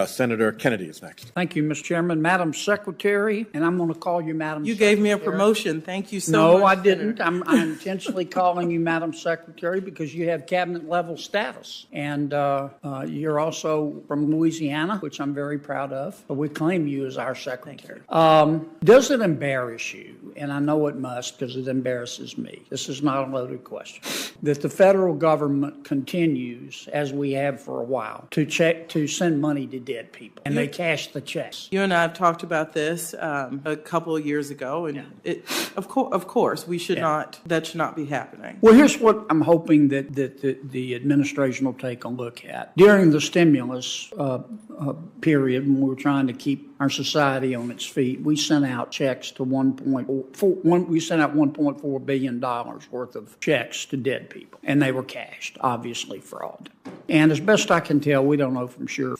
Senator Kennedy is next. Thank you, Mr. Chairman. Madam Secretary, and I'm going to call you Madam You Secretary. gave me a promotion. Thank you so much. No, I didn't. I'm intentionally calling you Madam Secretary because you have cabinet level status. And you're also from Louisiana, which I'm very proud of. But we claim you as our secretary. Does it embarrass you? And I know it must because it embarrasses me. This is not a loaded question. That the federal government continues, as we have for a while, to send money to dead people. And they cash the checks. You and I have talked about this a couple of years ago, and of course, we should not. That should not be happening. Well, here's what I'm hoping that the administration will take a look at. During the stimulus period, when we were trying to keep our society on its feet, we sent out checks to $1.4 billion worth of checks to dead people, and they were cashed, obviously fraud. And as best I can tell, we don't know for sure,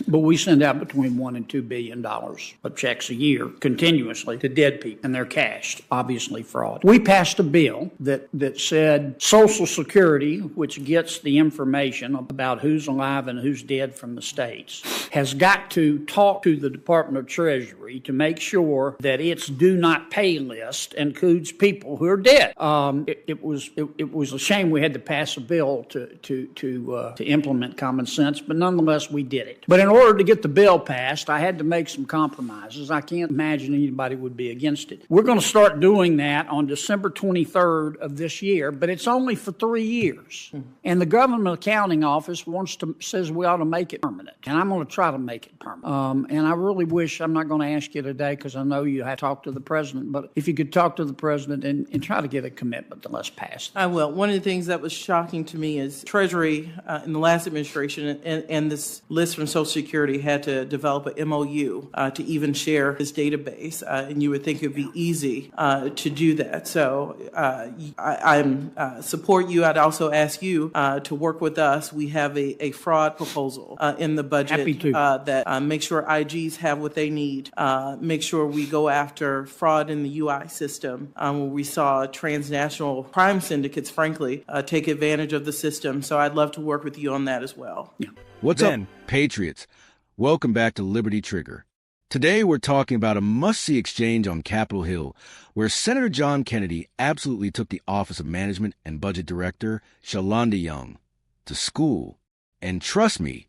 but we send out between $1 and $2 billion of checks a year continuously to dead people, and they're cashed, obviously fraud. We passed a bill that said Social Security, which gets the information about who's alive and who's dead from the states, has got to talk to the Department of Treasury to make sure that its do not pay list includes people who are dead. It was a shame we had to pass a bill to implement common sense, but nonetheless we did it. But in order to get the bill passed, I had to make some compromises. I can't imagine anybody would be against it. We're going to start doing that on December 23rd of this year, but it's only for 3 years. And the Government Accounting Office says we ought to make it permanent, and I'm going to try to make it permanent. And I really wish, I'm not going to ask you today because I know you have to talk to the president, but if you could talk to the president and try to get a commitment to let's pass it. I will. One of the things that was shocking to me is Treasury in the last administration and this list from Social Security had to develop an MOU to even share this database, and you would think it would be easy to do that. So I support you. I'd also ask you to work with us. We have a fraud proposal in the budget that make sure IGs have what they need, make sure we go after fraud in the UI system, where we saw transnational crime syndicates, frankly, take advantage of the system. So I'd love to work with you on that as well. Yeah. What's up, Patriots? Welcome back to Liberty Trigger. Today we're talking about a must-see exchange on Capitol Hill, where Senator John Kennedy absolutely took the Office of Management and Budget Director Shalanda Young to school. And trust me,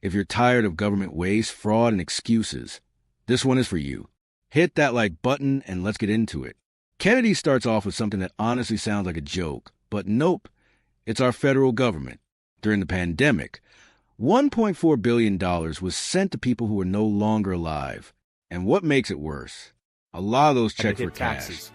if you're tired of government waste, fraud, and excuses, this one is for you. Hit that like button and let's get into it. Kennedy starts off with something that honestly sounds like a joke, but nope, it's our federal government. During the pandemic, $1.4 billion was sent to people who were no longer alive. And what makes it worse? A lot of those checks were cashed.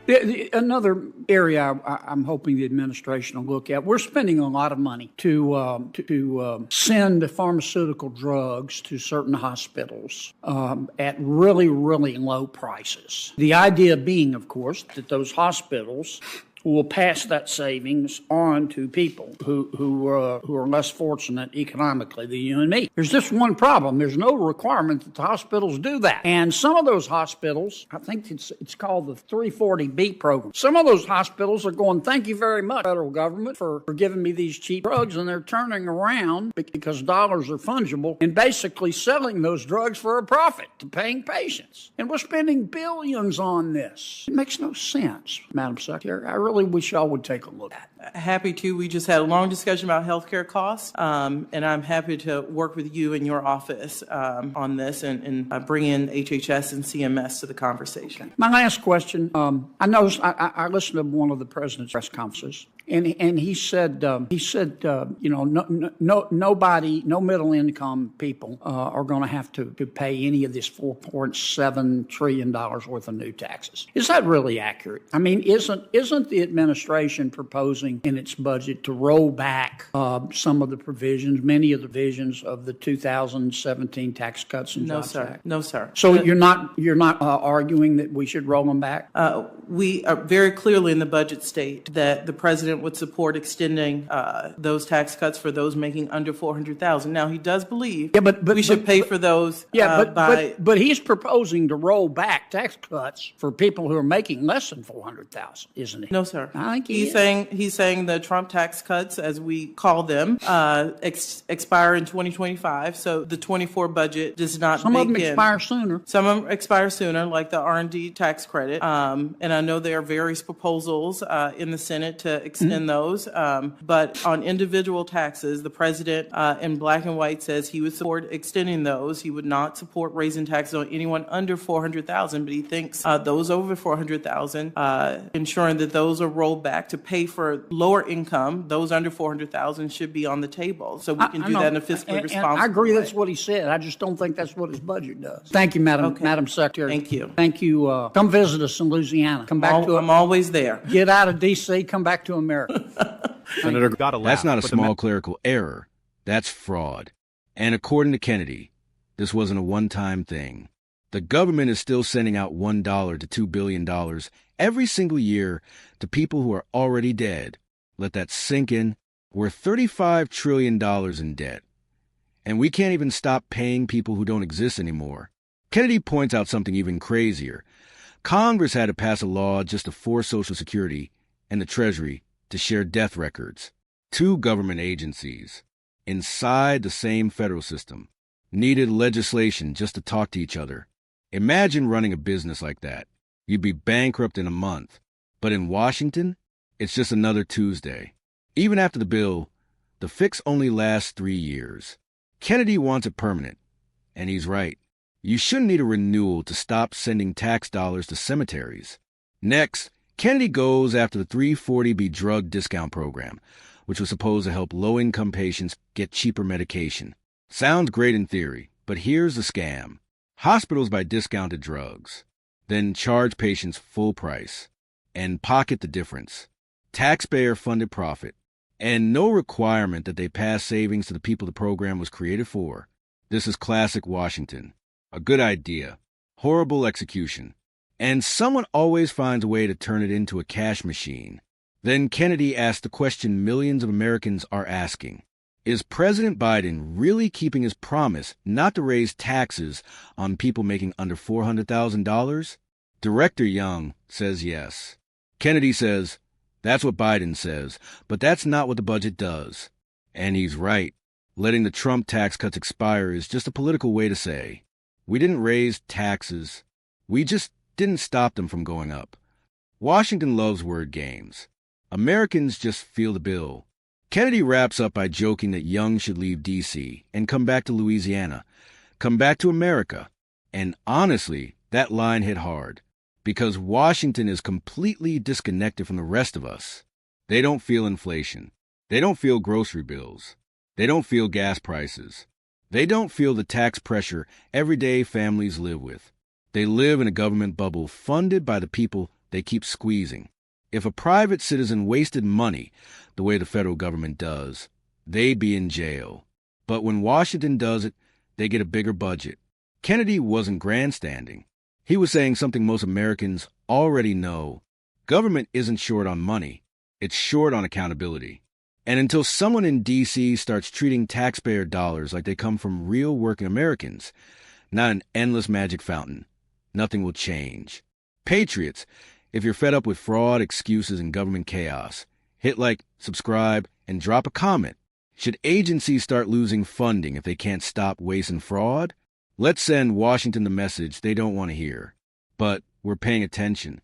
Another area I'm hoping the administration will look at, we're spending a lot of money to send pharmaceutical drugs to certain hospitals at really, really low prices. The idea being, of course, that those hospitals will pass that savings on to people who are less fortunate economically than you and me. There's just one problem. There's no requirement that the hospitals do that. And some of those hospitals, I think it's called the 340B program. Some of those hospitals are going, thank you very much, federal government, for giving me these cheap drugs, and they're turning around because dollars are fungible and basically selling those drugs for a profit to paying patients. And we're spending billions on this. It makes no sense, Madam Secretary. I really wish y'all would take a look at it. Happy to. We just had a long discussion about healthcare costs, and I'm happy to work with you in your office on this and bring in HHS and CMS to the conversation. Okay. My last question. I noticed I listened to one of the president's press conferences, and he said nobody, no middle income people are going to have to pay any of this $4.7 trillion worth of new taxes. Is that really accurate? I mean, isn't the administration proposing in its budget to roll back some of the provisions, many of the provisions of the 2017 Tax Cuts and Jobs Act? No, sir. So you're not arguing that we should roll them back? We are very clearly in the budget state that the president president would support extending those tax cuts for those making under $400,000. Now, he does believe we should pay for those. But he's proposing to roll back tax cuts for people who are making less than $400,000, isn't he? No, sir. I think he's saying the Trump tax cuts, as we call them, expire in 2025. So the 24 budget does not. Some of them expire sooner. Some of them expire sooner, like the R&D tax credit. And I know there are various proposals in the Senate to extend those. But on individual taxes, the president in black and white says he would support extending those. He would not support raising taxes on anyone under $400,000, but he thinks those over $400,000, ensuring that those are rolled back to pay for lower income, those under $400,000 should be on the table. So we can do that in a fiscally responsible way. I agree that's what he said. I just don't think that's what his budget does. Thank you, Madam Secretary. Thank you. Thank you. Come visit us in Louisiana. Come back to I'm always there. Get out of D.C., come back to America. Senator, gotta laugh. That's not a small clerical error. That's fraud. And according to Kennedy, this wasn't a one-time thing. The government is still sending out $1 to $2 billion every single year to people who are already dead. Let that sink in. We're $35 trillion in debt. And we can't even stop paying people who don't exist anymore. Kennedy points out something even crazier. Congress had to pass a law just to force Social Security and the Treasury to share death records. Two government agencies inside the same federal system needed legislation just to talk to each other. Imagine running a business like that. You'd be bankrupt in a month. But in Washington, it's just another Tuesday. Even after the bill, the fix only lasts 3 years. Kennedy wants it permanent, and he's right. You shouldn't need a renewal to stop sending tax dollars to cemeteries. Next, Kennedy goes after the 340B drug discount program, which was supposed to help low-income patients get cheaper medication. Sounds great in theory, but here's the scam. Hospitals buy discounted drugs, then charge patients full price, and pocket the difference. Taxpayer-funded profit, and no requirement that they pass savings to the people the program was created for. This is classic Washington. A good idea, horrible execution, and someone always finds a way to turn it into a cash machine. Then Kennedy asked the question millions of Americans are asking. Is President Biden really keeping his promise not to raise taxes on people making under $400,000? Director Young says yes. Kennedy says, that's what Biden says, but that's not what the budget does. And he's right. Letting the Trump tax cuts expire is just a political way to say, we didn't raise taxes. We just didn't stop them from going up. Washington loves word games. Americans just feel the bill. Kennedy wraps up by joking that Young should leave D.C. and come back to Louisiana, come back to America. And honestly, that line hit hard, because Washington is completely disconnected from the rest of us. They don't feel inflation. They don't feel grocery bills. They don't feel gas prices. They don't feel the tax pressure everyday families live with. They live in a government bubble funded by the people they keep squeezing. If a private citizen wasted money the way the federal government does, they'd be in jail. But when Washington does it, they get a bigger budget. Kennedy wasn't grandstanding. He was saying something most Americans already know. Government isn't short on money. It's short on accountability. And until someone in D.C. starts treating taxpayer dollars like they come from real working Americans, not an endless magic fountain, nothing will change. Patriots, if you're fed up with fraud, excuses, and government chaos, hit like, subscribe, and drop a comment. Should agencies start losing funding if they can't stop waste and fraud? Let's send Washington the message they don't want to hear. But we're paying attention.